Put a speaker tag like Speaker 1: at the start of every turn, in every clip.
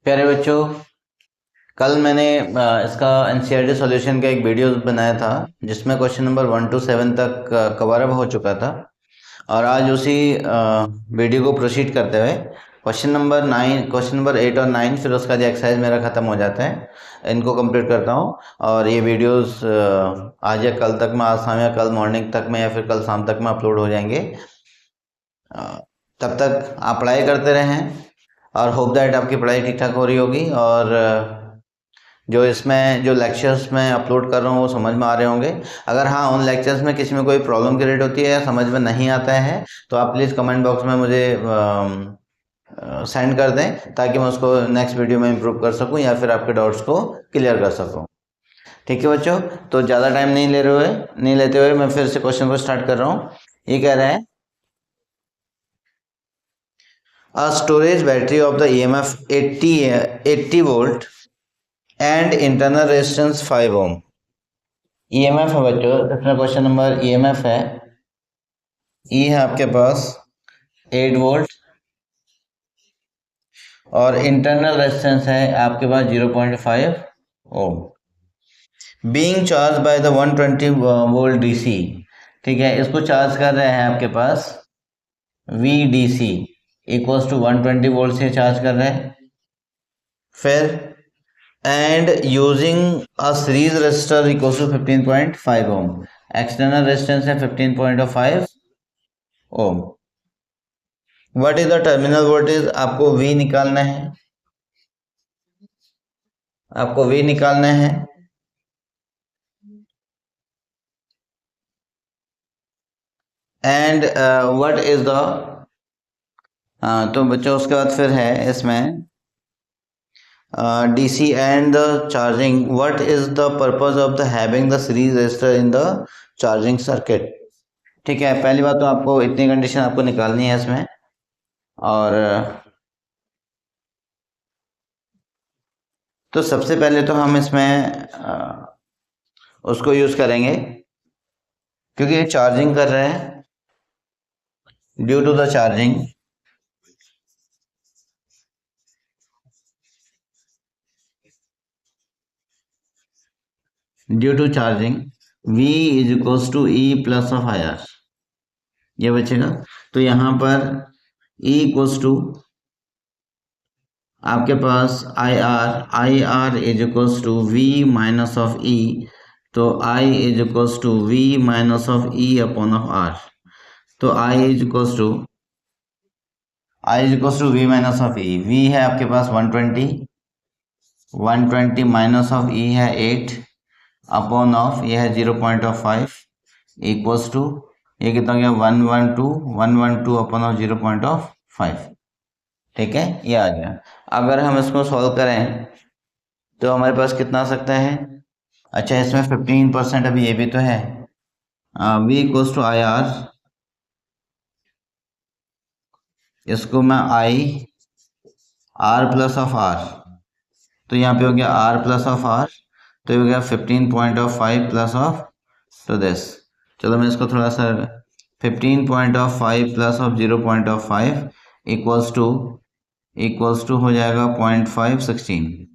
Speaker 1: प्यारे बच्चों, कल मैंने इसका एनसीईआरटी सॉल्यूशन का एक वीडियो बनाया था जिसमें क्वेश्चन नंबर 1 to 7 तक कवर अप हो चुका था। और आज उसी वीडियो को प्रोसीड करते हुए क्वेश्चन नंबर 8 और 9, फिर उसका जो एक्सरसाइज मेरा ख़त्म हो जाता है, इनको कंप्लीट करता हूँ। और ये वीडियोस आज या कल तक में, आज शाम या कल मॉर्निंग तक में, या फिर कल शाम तक में अपलोड हो जाएंगे। तब तक आप पढ़ाई करते रहें और होप दैट आपकी पढ़ाई ठीक ठाक हो रही होगी। और जो इसमें जो लेक्चर्स मैं अपलोड कर रहा हूँ वो समझ में आ रहे होंगे। अगर हाँ, उन लेक्चर्स में किसी में कोई प्रॉब्लम क्रिएट होती है या समझ में नहीं आता है तो आप प्लीज़ कमेंट बॉक्स में मुझे सेंड कर दें, ताकि मैं उसको नेक्स्ट वीडियो में इम्प्रूव कर सकूं या फिर आपके डाउट्स को क्लियर कर सकूं। ठीक है बच्चों, तो ज़्यादा टाइम नहीं लेते हुए मैं फिर से क्वेश्चन को स्टार्ट कर रहा हूँ। ये कह रहा है, a storage battery of the EMF 80 volt and internal resistance 5 ohm। EMF है बच्चों, इसमें क्वेश्चन नंबर ईएमएफ है। ई है आपके पास 8 वोल्ट और इंटरनल रेजिस्टेंस है आपके पास 0.5 ohm. Being charge by the 120 volt DC. ठीक है, इसको चार्ज कर रहे हैं आपके पास VDC इक्वल्स टू 120 वोल्ट से चार्ज कर रहे हैं। फिर and using a series resistor equals to 15.5 ohm. External resistance है 15.5 ohm. What is the terminal voltage? आपको V निकालना है, आपको V निकालना है। एंड व्हाट इज द, तो बच्चों उसके बाद फिर है इसमें DC and the charging. What is the purpose of the having the series resistor in the charging circuit. ठीक है, पहली बात तो आपको इतनी कंडीशन आपको निकालनी है इसमें। और तो सबसे पहले तो हम इसमें उसको यूज करेंगे क्योंकि ये चार्जिंग कर रहे हैं। Due to the charging, due to charging V is equals to E plus of IR, ये बचेगा। तो यहाँ पर E इक्वल्स टू आपके पास I R is equals to V minus of E। तो I is equals to V minus of E upon of R। तो I is equals to V minus of E। V है आपके पास 120 minus of E है 8 upon of ये है 0.5 equals to, ये कितना हो गया 112 अपॉन ऑफ 0.5। ठीक है, ये आ गया। अगर हम इसको सॉल्व करें तो हमारे पास कितना आ सकता है? अच्छा, इसमें 15% अभी ये भी तो है। V इक्वल्स टू IR, इसको मैं R प्लस ऑफ R, तो यहाँ पे हो गया R प्लस ऑफ R, तो ये हो गया 15.5 प्लस ऑफ टू दिस। चलो मैं इसको थोड़ा सा 15.5 प्लस ऑफ 0.5 इक्वल्स टू हो जाएगा 0.5 16,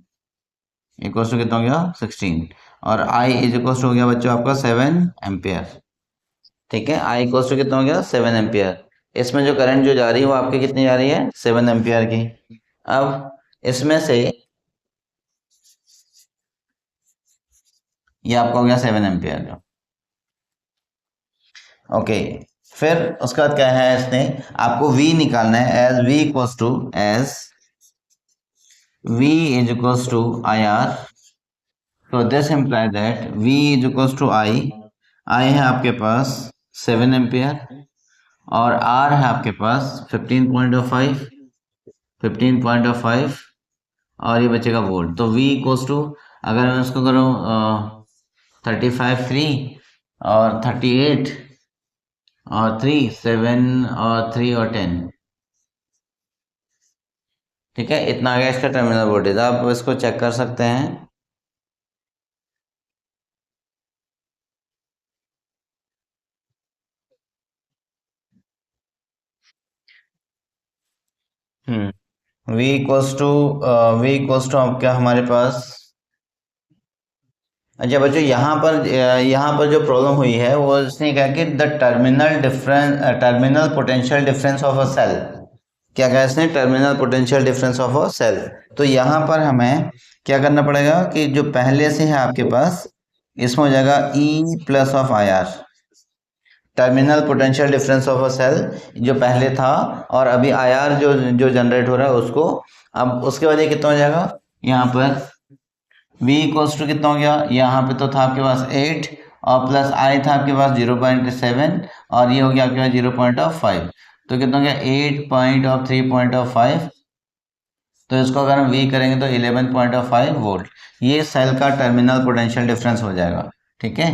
Speaker 1: इक्वल्स टू कितना हो गया 16। और I इज इक्वल्स टू हो गया बच्चों आपका 7 एम्पियर। ठीक है, I इक्वल्स टू कितना हो गया 7 एम्पियर। इसमें जो करंट जो जा रही है वो आपकी कितनी जा रही है 7 एम्पियर की। अब इसमें से ये आपका हो गया 7 एम्पियर का। ओके, फिर उसके बाद क्या है, इसने आपको V निकालना है as V equals to V is equals to IR। तो this imply that V is equals to I है आपके पास 7 एम्पियर और R है आपके पास 15.5 और ये बचेगा वोल्ट। तो V इक्वल्स टू, अगर मैं उसको करूँ 35 3 और 38 और 3 7 और 3 और 10। ठीक है, इतना आ गया इसका टर्मिनल वोल्टेज। आप इसको चेक कर सकते हैं। हम्म v इक्वल्स टू क्या हमारे पास। अच्छा बच्चों, यहाँ पर जो प्रॉब्लम हुई है वो इसने कहा कि the terminal potential difference of a cell. क्या कहा इसने? Terminal potential difference of a cell. तो यहाँ पर हमें क्या करना पड़ेगा कि जो पहले से है आपके पास, इसमें हो जाएगा E plus of I R, terminal potential difference of a cell जो पहले था, और अभी आई आर जो जो जनरेट हो रहा है उसको। अब उसके बाद ये कितना हो जाएगा यहाँ पर, v इक्वल्स टू कितना हो गया, यहाँ पे तो था आपके पास 8 और प्लस i था आपके पास 0.7, और ये हो गया आपके पास 0.5। तो कितना हो गया 8.3.5। तो इसको अगर हम v करेंगे तो 11.5 वोल्ट। ये सेल का टर्मिनल पोटेंशियल डिफरेंस हो जाएगा। ठीक है,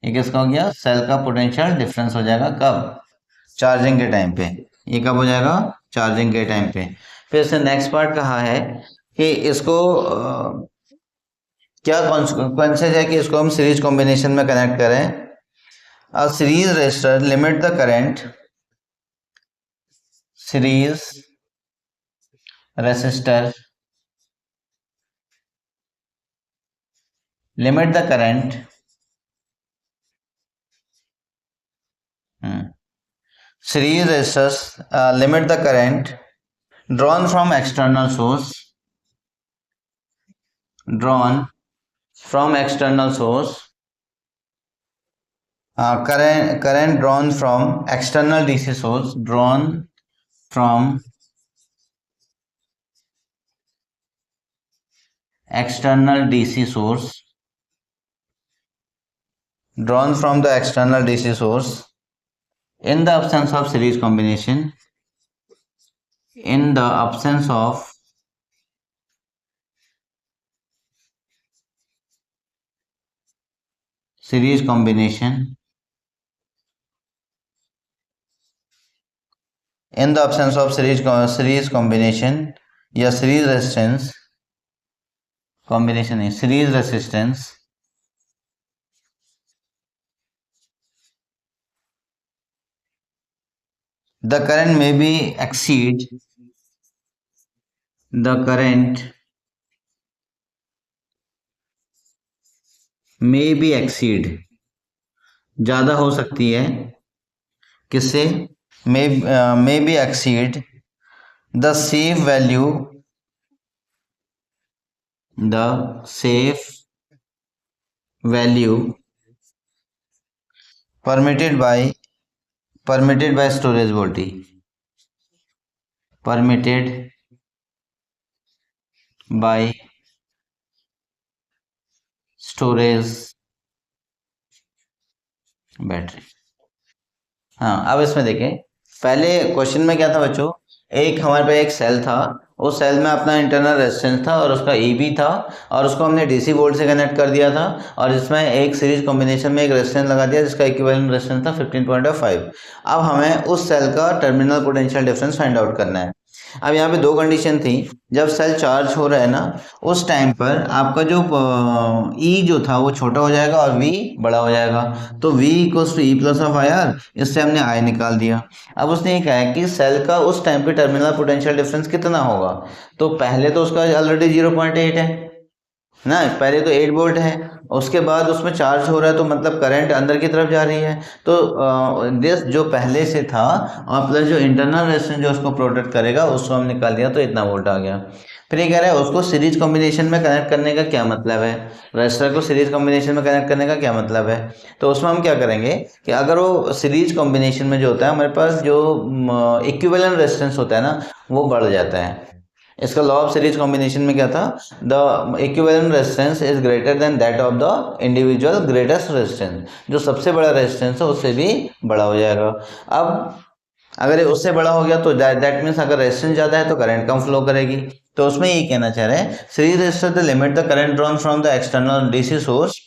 Speaker 1: ये किसका हो गया? सेल का पोटेंशियल डिफरेंस हो जाएगा कब? चार्जिंग के टाइम पे। ये कब हो जाएगा? चार्जिंग के टाइम पे। फिर इसने नेक्स्ट पार्ट कहा है कि इसको क्या कॉन्सेप्ट है कि इसको हम सीरीज कॉम्बिनेशन में कनेक्ट करें। A series resistor limit the current, series resistor limit the current series resistors limit the current drawn from external source, drawn from external source, current drawn from external DC source, drawn from external DC source, drawn from the external DC source in the absence of series combination, in the absence of series combination, in the absence of series combination या series resistance, combination है series resistance, the current may be exceed, the current may be exceed, ज़्यादा हो सकती है किससे? may be exceed the safe value, the safe value permitted by storage voltage, permitted by storage battery. हाँ, अब इसमें देखें, पहले क्वेश्चन में क्या था बच्चों, एक हमारे पे एक सेल था, उस सेल में अपना इंटरनल रेजिस्टेंस था और उसका ई भी था, और उसको हमने डीसी वोल्ट से कनेक्ट कर दिया था, और इसमें एक सीरीज कॉम्बिनेशन में एक रेजिस्टेंस लगा दिया जिसका इक्विवेलेंट रेजिस्टेंस था 15.5। अब हमें उस सेल का terminal potential difference find out करना है। अब यहाँ पे दो कंडीशन थी, जब सेल चार्ज हो रहा है ना, उस टाइम पर आपका जो ई जो था वो छोटा हो जाएगा और वी बड़ा हो जाएगा। तो v equals to E plus of I R, इससे हमने आई निकाल दिया। अब उसने ये कहा है कि सेल का उस टाइम पे टर्मिनल पोटेंशियल डिफरेंस कितना होगा। तो पहले तो उसका ऑलरेडी 0.8 है ना, पहले तो 8 वोल्ट है, उसके बाद उसमें चार्ज हो रहा है तो मतलब करंट अंदर की तरफ जा रही है। तो दिस जो पहले से था और प्लस जो इंटरनल रेजिस्टेंस जो उसको प्रोटेक्ट करेगा उसको हम निकाल दिया, तो इतना वोल्ट आ गया। फिर ये कह रहा है उसको सीरीज कॉम्बिनेशन में कनेक्ट करने का क्या मतलब है, रेजिस्टर को सीरीज कॉम्बिनेशन में कनेक्ट करने का क्या मतलब है। तो उसमें हम क्या करेंगे कि अगर वो सीरीज कॉम्बिनेशन में जो होता है हमारे पास जो इक्विवेलेंट रेजिस्टेंस होता है ना वो बढ़ जाता है। इसका लॉ ऑफ सीरीज कॉम्बिनेशन में क्या था, the equivalent resistance is greater than that of the individual greatest resistance, जो सबसे बड़ा रेजिस्टेंस है उससे भी बड़ा हो जाएगा। अब अगर ये उससे बड़ा हो गया तो दैट मीन्स अगर रेजिस्टेंस ज़्यादा है तो करंट कम फ्लो करेगी। तो उसमें ये कहना चाह रहे हैं series resistor the limit the current drawn from the external DC source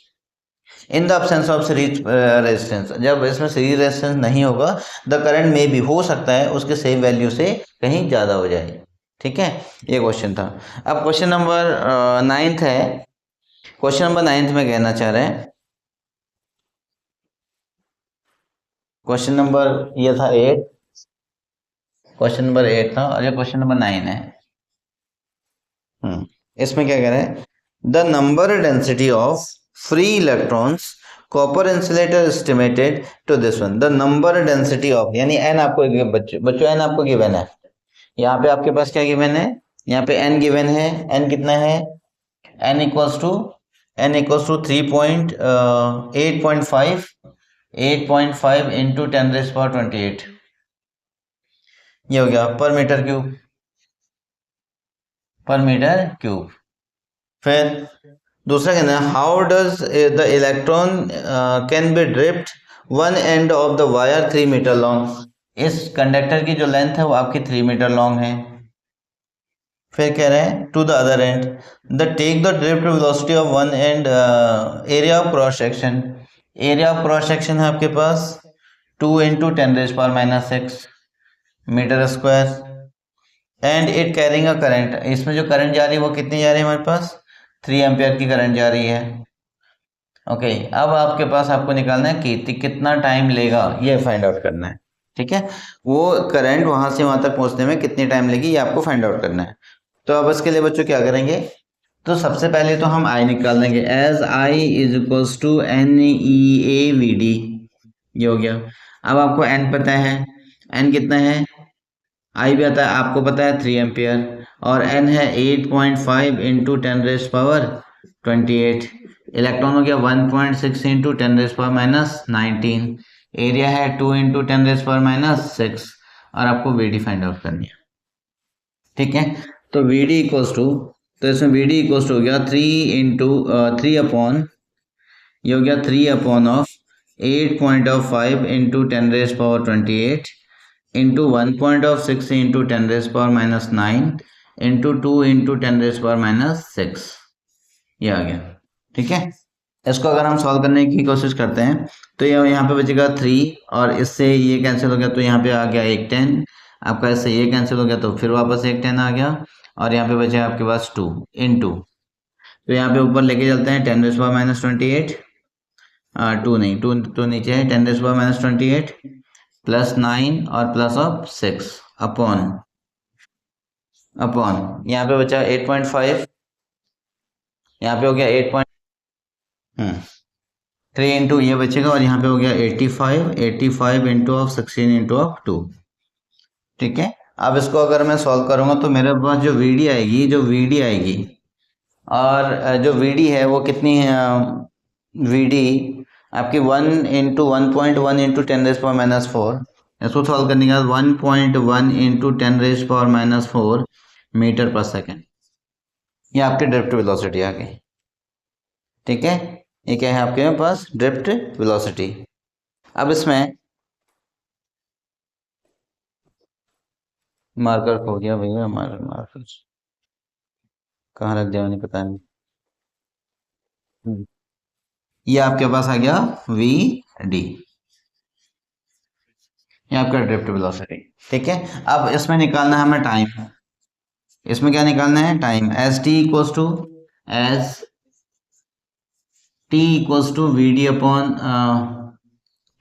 Speaker 1: in the absence of series resistance. जब इसमें सीरीज रेजिस्टेंस नहीं होगा द करंट में भी हो सकता है उसके सेम वैल्यू से कहीं ज़्यादा हो जाए। ठीक है, ये क्वेश्चन था। अब क्वेश्चन नंबर 9 है। क्वेश्चन नंबर 9 में कहना चाह रहे हैं, क्वेश्चन नंबर ये था 8, क्वेश्चन नंबर 8 था और ये क्वेश्चन नंबर 9 है। इसमें क्या कह रहे हैं, the number density of free electrons copper insulator estimated to this one, the number density of, यानी एन आपको बच्चों एन आपको गिवन है, यहाँ पे आपके पास क्या गिवन है, यहाँ पे एन गिवन है, एन कितना है, एन इक्वल्स टू 8.5 इंटू 10⁻28, ये हो गया पर मीटर क्यूब। फिर दूसरा कहना है, how does the electron can be drift one end of the wire 3 metre long, इस कंडक्टर की जो लेंथ है वो आपकी 3 मीटर लॉन्ग है। फिर कह रहे हैं to the other end the take the drift velocity of one end area of cross section, area of cross section है आपके पास 2 into 10⁻⁻6 metre square, and it carrying a current, इसमें जो करंट जा रही है वो कितनी जा रही है हमारे पास, 3 एम्पियर की करंट जा रही है। ओके, अब आपके पास आपको निकालना है कि कितना टाइम लेगा, ये फाइंड आउट करना है। ठीक है, वो करंट वहां से वहां तक पहुंचने में कितनी टाइम लेगी ये आपको फाइंड आउट करना है। तो अब इसके लिए बच्चों क्या करेंगे, तो सबसे पहले तो हम आई निकाल देंगे, as I is equals to NEA/VD, ये हो गया। अब आपको एन पता है, एन कितना है, आई भी आता है आपको पता है 3 एम्पियर, और एन है 8.5 इंटू 10⁻28, इलेक्ट्रॉन हो गया 1.6 इंटू 10⁻⁻19, एरिया है 2 इंटू 10⁻⁻6, और आपको वीडी फाइंड आउट करनी है। ठीक है, तो वीडी इक्वल्स टू, तो इसमें वीडी इक्वल्स टू हो गया 3 अपॉन, ये हो गया 3 upon of 8.5 into 10⁻28 into 1.6 into 10⁻⁻9 into 2 into 10⁻⁻6, ये आ गया। ठीक है, इसको अगर हम सॉल्व करने की कोशिश करते हैं तो ये यहाँ पे बचेगा 3, और इससे ये कैंसिल हो गया तो यहाँ पे आ गया एक 10, आपका इससे ये कैंसिल हो गया तो फिर वापस एक 10 आ गया, और यहाँ पे बचे आपके पास 2 इंटू, तो यहाँ पे ऊपर लेके चलते हैं 10⁻⁻28, 2 नहीं, 2 नीचे है, 10⁻⁻28 प्लस 9 और प्लस ऑफ 6 अपॉन यहाँ पे बचा 8.5, यहाँ पे हो गया 3 इंटू ये बचेगा, और यहाँ पे हो गया 85 इंटू ऑफ 16 इंटू ऑफ 2। ठीक है, अब इसको अगर मैं सॉल्व करूंगा तो मेरे पास जो वीडी आएगी और जो वीडी है वो कितनी है, वीडी आपकी 1 इंटू 1.1 इंटू 10⁻⁻4, इसको सॉल्व करने के बाद 1.1 इंटू 10⁻⁻4 मीटर पर सेकेंड, ये आपकी ड्रिफ्ट वेलोसिटी आ गई। ठीक है, ये क्या है आपके पास, ड्रिफ्ट वेलोसिटी। अब इसमें मार्कर खो गया भैया, मार्कर कहाँ रख दिया, नहीं पता नहीं, ये आपके पास आ गया VD, ये आपका ड्रिफ्ट वेलोसिटी। ठीक है, अब इसमें निकालना है हमें टाइम, इसमें क्या निकालना है, time, as T equals to VD upon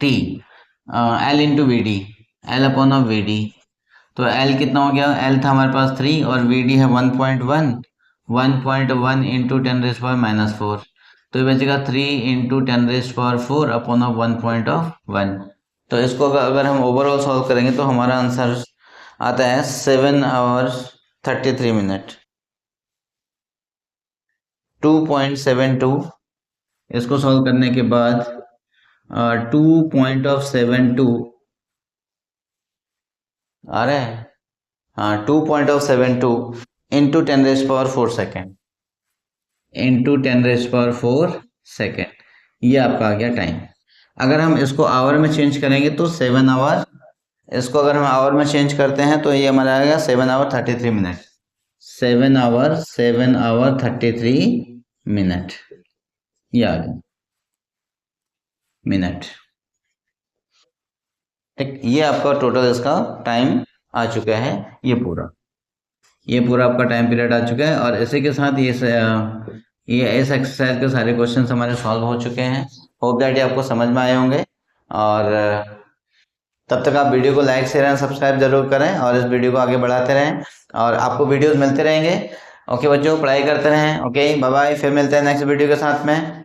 Speaker 1: T, L into VD, L upon of VD, तो L कितना हो गया, L था हमारे पास 3 और VD है 1.1 इंटू 10⁻⁻4, तो ये बचेगा 3 इंटू 10⁻4 अपॉन ऑफ 1.1। तो इसको अगर हम ओवरऑल सॉल्व करेंगे तो हमारा आंसर आता है 7 आवर्स 33 मिनट, 2.72, इसको सॉल्व करने के बाद 2.72 आ रहा है, हाँ 2.72 इंटू 10⁻4 सेकेंड, इंटू 10⁻4 सेकेंड, ये आपका आ गया टाइम। अगर हम इसको आवर में चेंज करेंगे तो 7 आवर, इसको अगर हम आवर में चेंज करते हैं तो ये हमारा आएगा 7 आवर 33 मिनट, 7 आवर 33 मिनट, ये आ गया मिनट। ठीक, ये आपका टोटल इसका टाइम आ चुका है, ये पूरा आपका टाइम पीरियड आ चुका है, और इसी के साथ ये इस एक्सरसाइज के सारे क्वेश्चंस हमारे सॉल्व हो चुके हैं। होप दैट ये आपको समझ में आए होंगे, और तब तक आप वीडियो को लाइक शेयर एंड सब्सक्राइब जरूर करें, और इस वीडियो को आगे बढ़ाते रहें, और आपको वीडियोस मिलते रहेंगे ओके बच्चों, पढ़ाई करते रहें। ओके बाय बाय, फिर मिलते हैं नेक्स्ट वीडियो के साथ में।